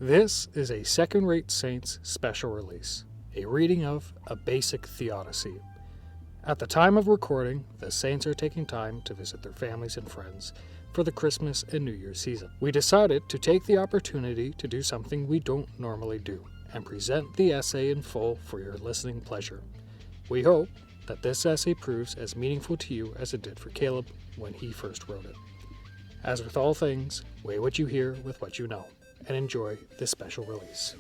This is a Second-Rate Saints special release, a reading of A Basic Theodicy. At the time of recording, the Saints are taking time to visit their families and friends for the Christmas and New Year's season. We decided to take the opportunity to do something we don't normally do, and present the essay in full for your listening pleasure. We hope that this essay proves as meaningful to you as it did for Caleb when he first wrote it. As with all things, weigh what you hear with what you know, and enjoy this special release.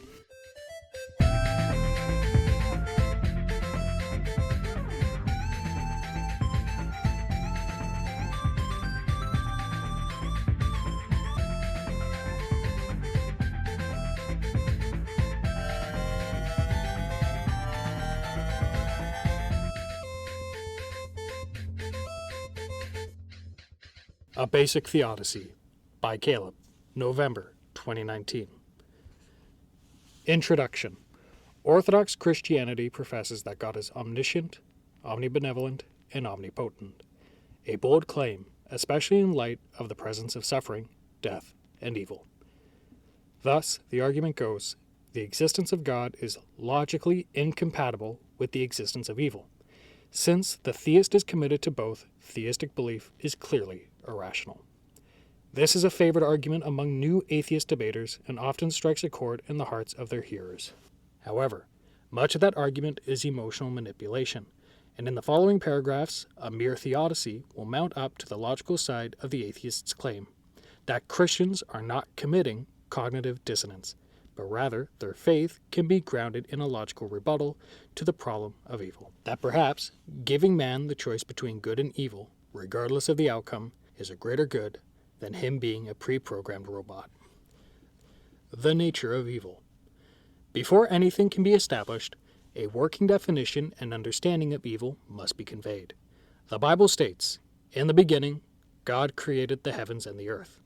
A Basic Theodicy by Caleb, November 2019. Introduction. Orthodox Christianity professes that God is omniscient, omnibenevolent, and omnipotent. A bold claim, especially in light of the presence of suffering, death, and evil. Thus, the argument goes, the existence of God is logically incompatible with the existence of evil. Since the theist is committed to both, theistic belief is clearly irrational. This is a favorite argument among new atheist debaters and often strikes a chord in the hearts of their hearers. However, much of that argument is emotional manipulation, and in the following paragraphs, a mere theodicy will mount up to the logical side of the atheist's claim that Christians are not committing cognitive dissonance, but rather their faith can be grounded in a logical rebuttal to the problem of evil. That perhaps giving man the choice between good and evil, regardless of the outcome, is a greater good than him being a pre-programmed robot. The nature of evil. Before anything can be established, a working definition and understanding of evil must be conveyed. The Bible states, "In the beginning, God created the heavens and the earth.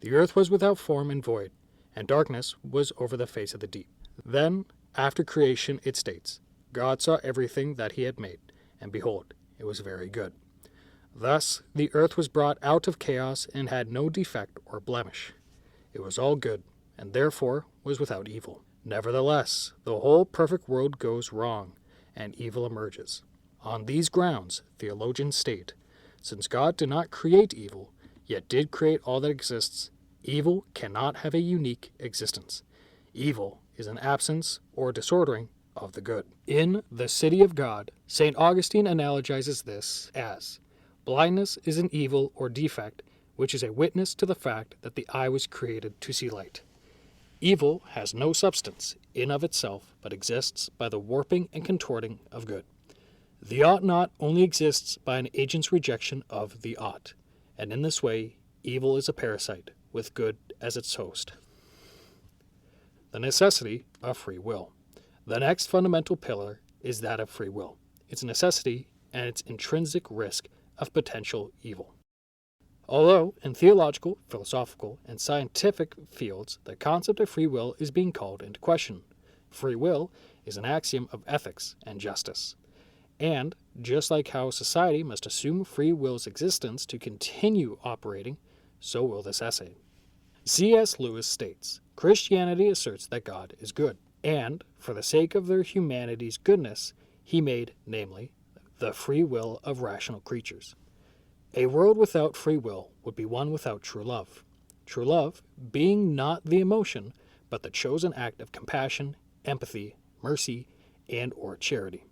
The earth was without form and void, and darkness was over the face of the deep." Then, after creation, it states, "God saw everything that he had made, and behold, it was very good." Thus, the earth was brought out of chaos and had no defect or blemish. It was all good, and therefore was without evil. Nevertheless, the whole perfect world goes wrong, and evil emerges. On these grounds, theologians state, since God did not create evil, yet did create all that exists, evil cannot have a unique existence. Evil is an absence or disordering of the good. In The City of God, St. Augustine analogizes this as, blindness is an evil or defect which is a witness to the fact that the eye was created to see light. Evil has no substance in of itself, but exists by the warping and contorting of good. The ought not only exists by an agent's rejection of the ought, and in this way evil is a parasite, with good as its host. The necessity of free will. The next fundamental pillar is that of free will, its necessity and its intrinsic risk of potential evil. Although in theological, philosophical, and scientific fields the concept of free will is being called into question, free will is an axiom of ethics and justice. And, just like how society must assume free will's existence to continue operating, so will this essay. C.S. Lewis states, Christianity asserts that God is good, and, for the sake of their humanity's goodness, he made, namely, the free will of rational creatures. A world without free will would be one without true love. True love being not the emotion, but the chosen act of compassion, empathy, mercy, and or charity.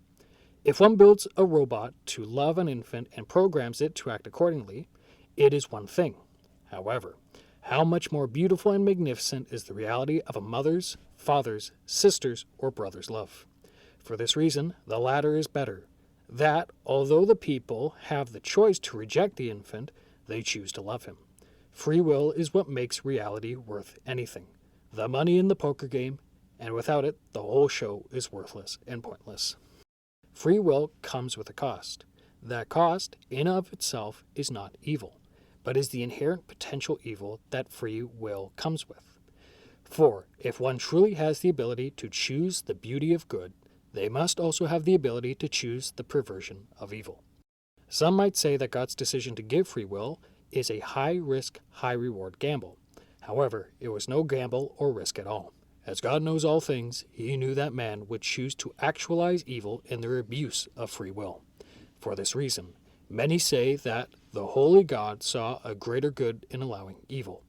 If one builds a robot to love an infant and programs it to act accordingly, it is one thing. However, how much more beautiful and magnificent is the reality of a mother's, father's, sister's, or brother's love. For this reason, the latter is better. That, although the people have the choice to reject the infant, they choose to love him. Free will is what makes reality worth anything. The money in the poker game, and without it, the whole show is worthless and pointless. Free will comes with a cost. That cost, in of itself, is not evil, but is the inherent potential evil that free will comes with. For, if one truly has the ability to choose the beauty of good, they must also have the ability to choose the perversion of evil. Some might say that God's decision to give free will is a high-risk, high-reward gamble. However, it was no gamble or risk at all. As God knows all things, he knew that man would choose to actualize evil in their abuse of free will. For this reason, many say that the holy God saw a greater good in allowing evil.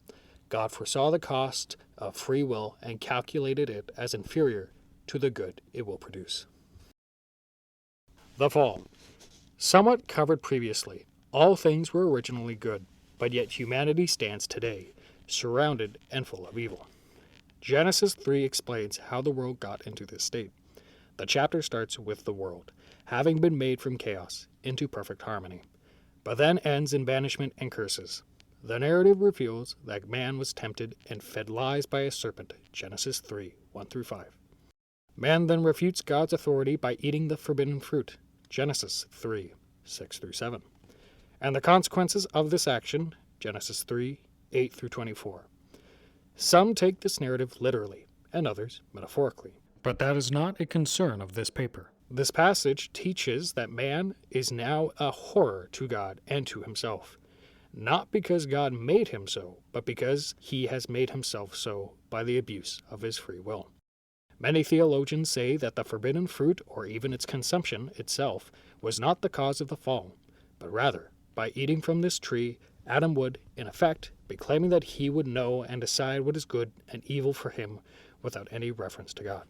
God foresaw the cost of free will and calculated it as inferior to the good it will produce. The Fall. Somewhat covered previously, all things were originally good, but yet humanity stands today, surrounded and full of evil. Genesis 3 explains how the world got into this state. The chapter starts with the world, having been made from chaos into perfect harmony, but then ends in banishment and curses. The narrative reveals that man was tempted and fed lies by a serpent, Genesis 3, 1-5. Man then refutes God's authority by eating the forbidden fruit, Genesis 3, 6-7. And the consequences of this action, Genesis 3, 8-24. Some take this narrative literally, and others metaphorically. But that is not a concern of this paper. This passage teaches that man is now a horror to God and to himself, not because God made him so, but because he has made himself so by the abuse of his free will. Many theologians say that the forbidden fruit, or even its consumption itself, was not the cause of the fall, but rather, by eating from this tree, Adam would, in effect, be claiming that he would know and decide what is good and evil for him without any reference to God.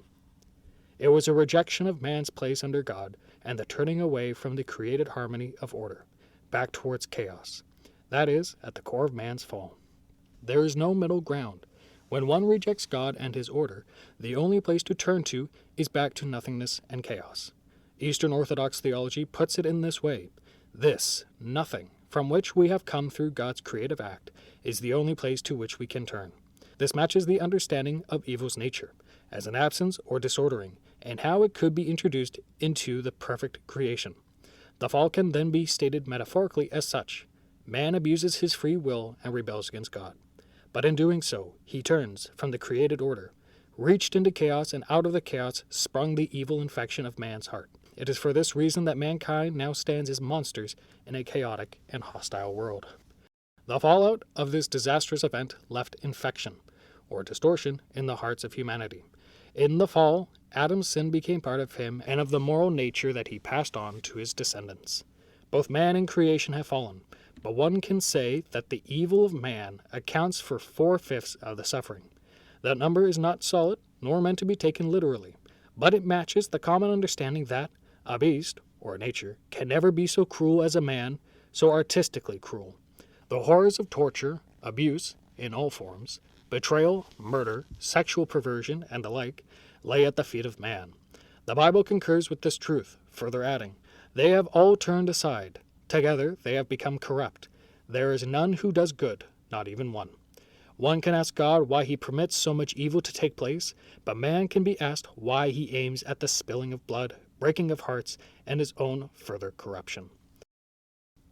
It was a rejection of man's place under God and the turning away from the created harmony of order, back towards chaos. That is, at the core of man's fall. There is no middle ground. When one rejects God and his order, the only place to turn to is back to nothingness and chaos. Eastern Orthodox theology puts it in this way: this, nothing, from which we have come through God's creative act, is the only place to which we can turn. This matches the understanding of evil's nature, as an absence or disordering, and how it could be introduced into the perfect creation. The fall can then be stated metaphorically as such. Man abuses his free will and rebels against God. But in doing so, he turns from the created order, reached into chaos, and out of the chaos sprung the evil infection of man's heart. It is for this reason that mankind now stands as monsters in a chaotic and hostile world. The fallout of this disastrous event left infection, or distortion, in the hearts of humanity. In the fall, Adam's sin became part of him and of the moral nature that he passed on to his descendants. Both man and creation have fallen, but one can say that the evil of man accounts for 4/5 of the suffering. That number is not solid, nor meant to be taken literally, but it matches the common understanding that a beast, or nature, can never be so cruel as a man, so artistically cruel. The horrors of torture, abuse, in all forms, betrayal, murder, sexual perversion, and the like, lay at the feet of man. The Bible concurs with this truth, further adding, "They have all turned aside. Together they have become corrupt. There is none who does good, not even one." One can ask God why he permits so much evil to take place, but man can be asked why he aims at the spilling of blood, breaking of hearts, and his own further corruption.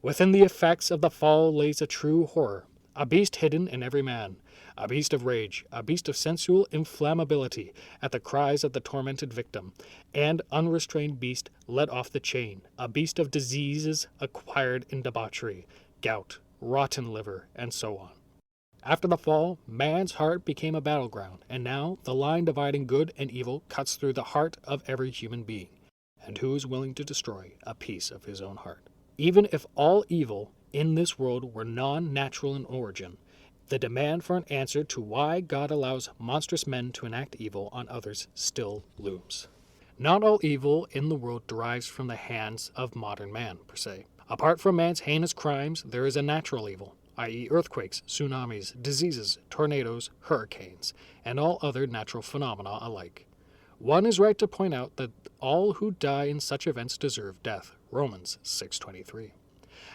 Within the effects of the fall lays a true horror, a beast hidden in every man, a beast of rage, a beast of sensual inflammability at the cries of the tormented victim, and unrestrained beast let off the chain, a beast of diseases acquired in debauchery, gout, rotten liver, and so on. After the fall, man's heart became a battleground, and now the line dividing good and evil cuts through the heart of every human being. And who is willing to destroy a piece of his own heart? Even if all evil in this world were non-natural in origin, the demand for an answer to why God allows monstrous men to enact evil on others still looms. Not all evil in the world derives from the hands of modern man, per se. Apart from man's heinous crimes, there is a natural evil, i.e. earthquakes, tsunamis, diseases, tornadoes, hurricanes, and all other natural phenomena alike. One is right to point out that all who die in such events deserve death, Romans 6:23,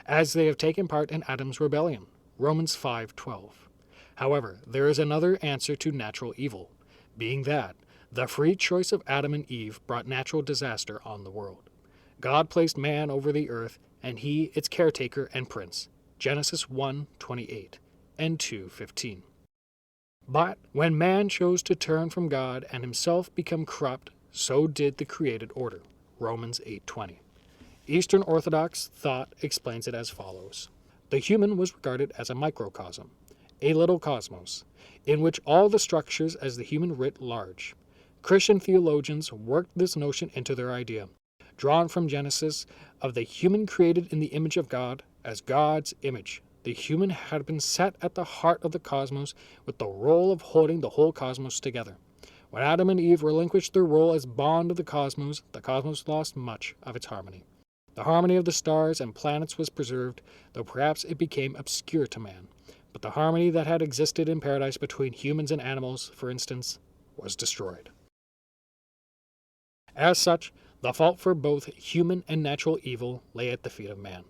as they have taken part in Adam's rebellion, Romans 5:12. However, there is another answer to natural evil, being that the free choice of Adam and Eve brought natural disaster on the world. God placed man over the earth, and he its caretaker and prince, Genesis 1:28 and 2:15. But when man chose to turn from God and himself become corrupt, so did the created order, Romans 8:20. Eastern Orthodox thought explains it as follows. The human was regarded as a microcosm, a little cosmos, in which all the structures as the human writ large. Christian theologians worked this notion into their idea, drawn from Genesis, of the human created in the image of God as God's image. The human had been set at the heart of the cosmos with the role of holding the whole cosmos together. When Adam and Eve relinquished their role as bond of the cosmos lost much of its harmony. The harmony of the stars and planets was preserved, though perhaps it became obscure to man. But the harmony that had existed in paradise between humans and animals, for instance, was destroyed. As such, the fault for both human and natural evil lay at the feet of man.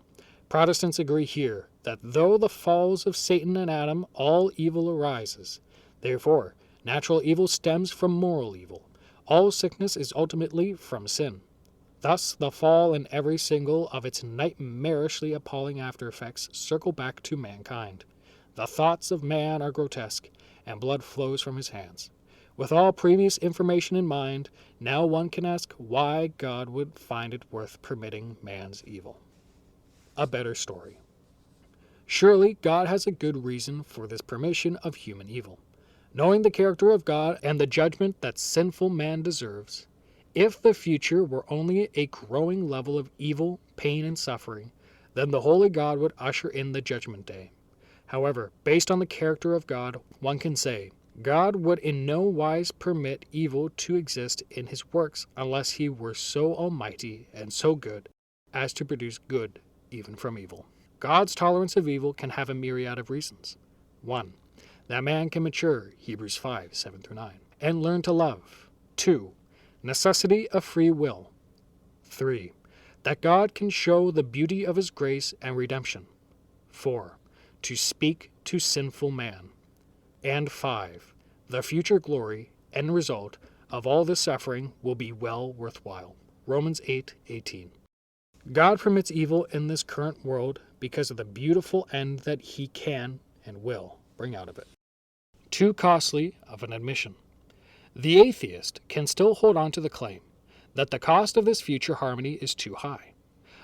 Protestants agree here that though the falls of Satan and Adam all evil arises, therefore natural evil stems from moral evil. All sickness is ultimately from sin. Thus the fall and every single of its nightmarishly appalling after effects circle back to mankind. The thoughts of man are grotesque, and blood flows from his hands. With all previous information in mind, now one can ask why God would find it worth permitting man's evil. A better story. Surely God has a good reason for this permission of human evil. Knowing the character of God and the judgment that sinful man deserves, if the future were only a growing level of evil, pain, and suffering, then the holy God would usher in the judgment day. However, based on the character of God, one can say, God would in no wise permit evil to exist in his works unless he were so almighty and so good as to produce good even from evil. God's tolerance of evil can have a myriad of reasons. 1. That man can mature, Hebrews 5, 7-9, and learn to love. 2. Necessity of free will. 3. That God can show the beauty of his grace and redemption. 4. To speak to sinful man. And 5. The future glory and result of all this suffering will be well worthwhile. Romans 8:18. God permits evil in this current world because of the beautiful end that he can and will bring out of it. Too costly of an admission. The atheist can still hold on to the claim that the cost of this future harmony is too high.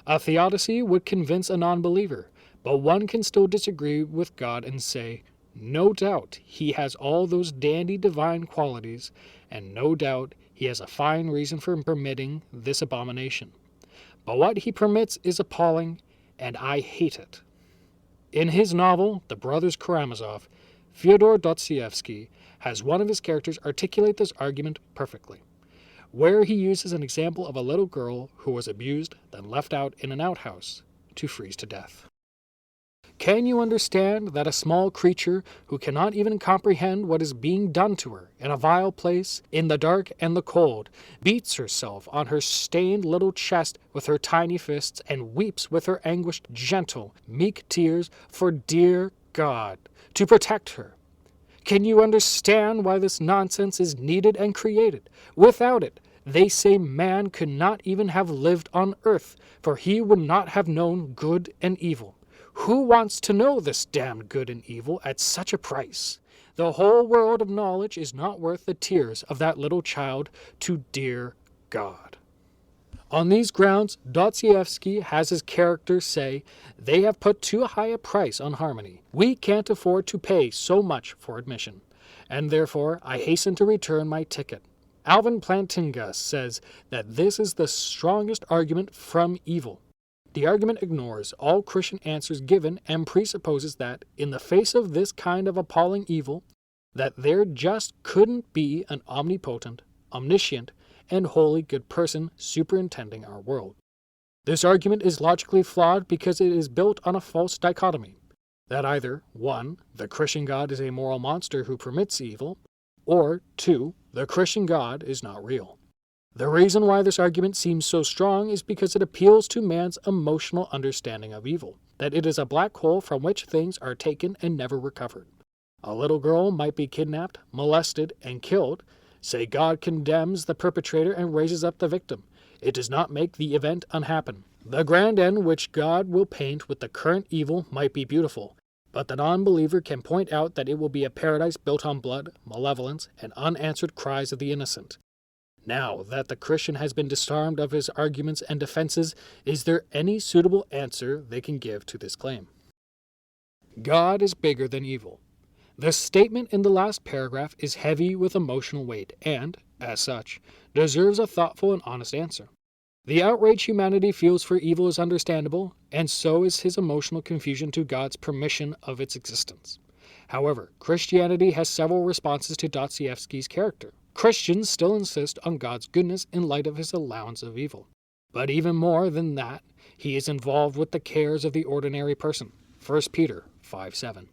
A theodicy would convince a non-believer, but one can still disagree with God and say, no doubt he has all those dandy divine qualities, and no doubt he has a fine reason for permitting this abomination. But what he permits is appalling, and I hate it. In his novel, The Brothers Karamazov, Fyodor Dostoevsky has one of his characters articulate this argument perfectly, where he uses an example of a little girl who was abused, then left out in an outhouse to freeze to death. Can you understand that a small creature who cannot even comprehend what is being done to her in a vile place, in the dark and the cold, beats herself on her stained little chest with her tiny fists and weeps with her anguished, gentle, meek tears for dear God to protect her? Can you understand why this nonsense is needed and created? Without it, they say man could not even have lived on earth, for he would not have known good and evil. Who wants to know this damned good and evil at such a price? The whole world of knowledge is not worth the tears of that little child to dear God. On these grounds, Dostoevsky has his characters say they have put too high a price on harmony. We can't afford to pay so much for admission, and therefore I hasten to return my ticket. Alvin Plantinga says that this is the strongest argument from evil. The argument ignores all Christian answers given and presupposes that, in the face of this kind of appalling evil, that there just couldn't be an omnipotent, omniscient, and wholly good person superintending our world. This argument is logically flawed because it is built on a false dichotomy, that either 1. The Christian God is a moral monster who permits evil, or 2. The Christian God is not real. The reason why this argument seems so strong is because it appeals to man's emotional understanding of evil, that it is a black hole from which things are taken and never recovered. A little girl might be kidnapped, molested, and killed. Say God condemns the perpetrator and raises up the victim. It does not make the event unhappen. The grand end which God will paint with the current evil might be beautiful, but the non-believer can point out that it will be a paradise built on blood, malevolence, and unanswered cries of the innocent. Now that the Christian has been disarmed of his arguments and defenses, is there any suitable answer they can give to this claim? God is bigger than evil. The statement in the last paragraph is heavy with emotional weight and, as such, deserves a thoughtful and honest answer. The outrage humanity feels for evil is understandable, and so is his emotional confusion to God's permission of its existence. However, Christianity has several responses to Dostoevsky's character. Christians still insist on God's goodness in light of his allowance of evil. But even more than that, he is involved with the cares of the ordinary person. 1 Peter 5:7.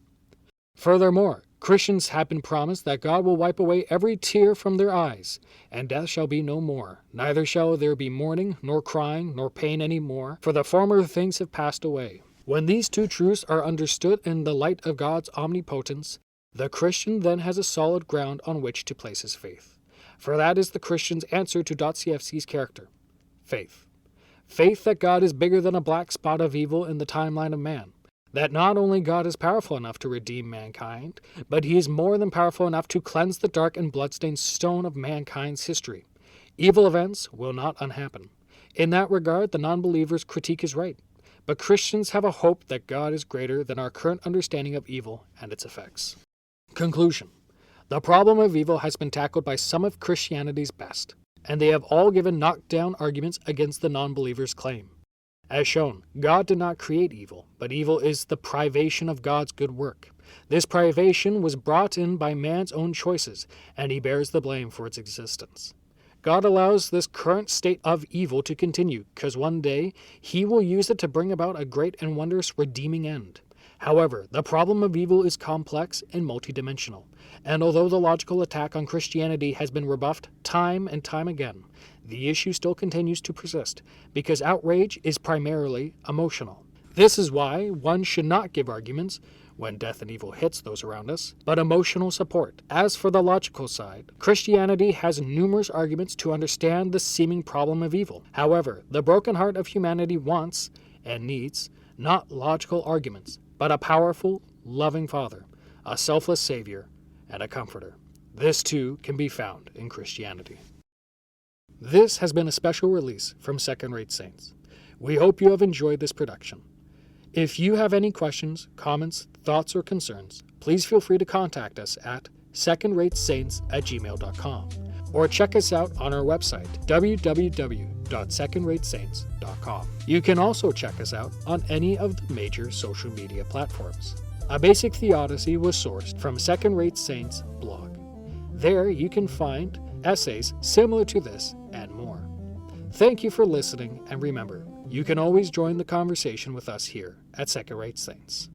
Furthermore, Christians have been promised that God will wipe away every tear from their eyes, and death shall be no more. Neither shall there be mourning, nor crying, nor pain any more, for the former things have passed away. When these two truths are understood in the light of God's omnipotence, the Christian then has a solid ground on which to place his faith. For that is the Christian's answer to Dostoevsky's character. Faith. Faith that God is bigger than a black spot of evil in the timeline of man. That not only God is powerful enough to redeem mankind, but he is more than powerful enough to cleanse the dark and bloodstained stone of mankind's history. Evil events will not unhappen. In that regard, the non-believer's critique is right. But Christians have a hope that God is greater than our current understanding of evil and its effects. Conclusion. The problem of evil has been tackled by some of Christianity's best, and they have all given knockdown arguments against the non-believer's claim. As shown, God did not create evil, but evil is the privation of God's good work. This privation was brought in by man's own choices, and he bears the blame for its existence. God allows this current state of evil to continue, because one day he will use it to bring about a great and wondrous redeeming end. However, the problem of evil is complex and multidimensional, and although the logical attack on Christianity has been rebuffed time and time again, the issue still continues to persist, because outrage is primarily emotional. This is why one should not give arguments, when death and evil hits those around us, but emotional support. As for the logical side, Christianity has numerous arguments to understand the seeming problem of evil. However, the broken heart of humanity wants, and needs, not logical arguments, but a powerful, loving Father, a selfless Savior, and a Comforter. This too can be found in Christianity. This has been a special release from Second Rate Saints. We hope you have enjoyed this production. If you have any questions, comments, thoughts, or concerns, please feel free to contact us at secondratesaints@gmail.com or check us out on our website, www.secondratesaints.com. You can also check us out on any of the major social media platforms. A Basic Theodicy was sourced from Second Rate Saints blog. There you can find essays similar to this and more. Thank you for listening, and remember, you can always join the conversation with us here at Second Rate Saints.